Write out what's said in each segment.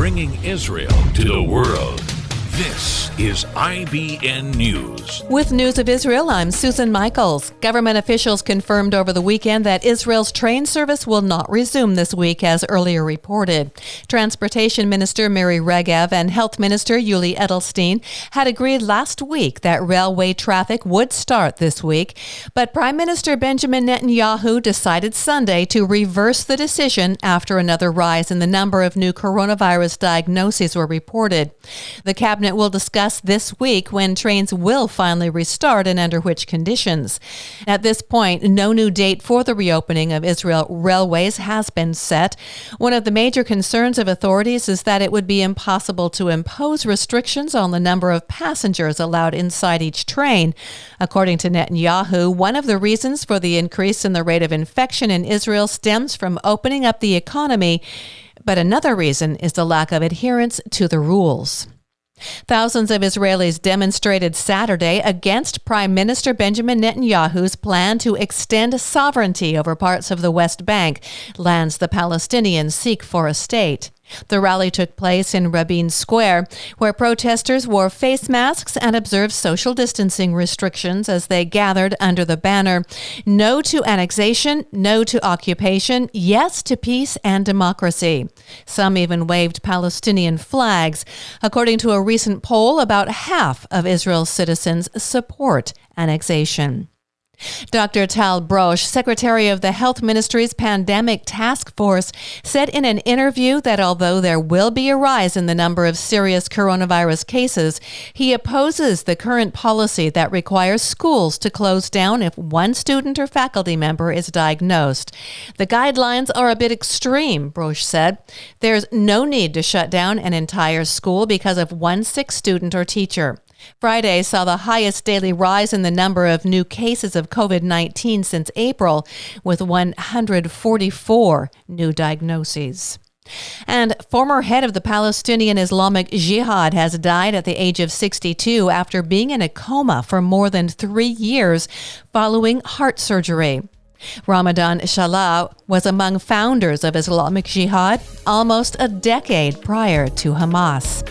bringing Israel to the world. This is IBN News. With News of Israel, I'm Susan Michaels. Government officials confirmed over the weekend that Israel's train service will not resume this week, as earlier reported. Transportation Minister Miri Regev and Health Minister Yuli Edelstein had agreed last week that railway traffic would start this week, but Prime Minister Benjamin Netanyahu decided Sunday to reverse the decision after another rise in the number of new coronavirus diagnoses were reported. The cabinet will discuss this week when trains will finally restart and under which conditions. At this point, no new date for the reopening of Israel railways has been set. One of the major concerns of authorities is that it would be impossible to impose restrictions on the number of passengers allowed inside each train. According to Netanyahu, one of the reasons for the increase in the rate of infection in Israel stems from opening up the economy, but another reason is the lack of adherence to the rules. Thousands of Israelis demonstrated Saturday against Prime Minister Benjamin Netanyahu's plan to extend sovereignty over parts of the West Bank, lands the Palestinians seek for a state. The rally took place in Rabin Square, where protesters wore face masks and observed social distancing restrictions as they gathered under the banner, "No to annexation, no to occupation, yes to peace and democracy." Some even waved Palestinian flags. According to a recent poll, about half of Israel's citizens support annexation. Dr. Tal Brosh, Secretary of the Health Ministry's Pandemic Task Force, said in an interview that although there will be a rise in the number of serious coronavirus cases, he opposes the current policy that requires schools to close down if one student or faculty member is diagnosed. "The guidelines are a bit extreme," Brosh said. "There's no need to shut down an entire school because of one sick student or teacher." Friday saw the highest daily rise in the number of new cases of COVID-19 since April, with 144 new diagnoses. And former head of the Palestinian Islamic Jihad has died at the age of 62 after being in a coma for more than 3 years following heart surgery. Ramadan Shalah was among founders of Islamic Jihad almost a decade prior to Hamas.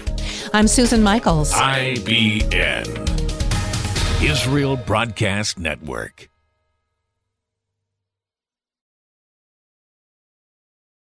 I'm Susan Michaels. IBN, Israel Broadcast Network.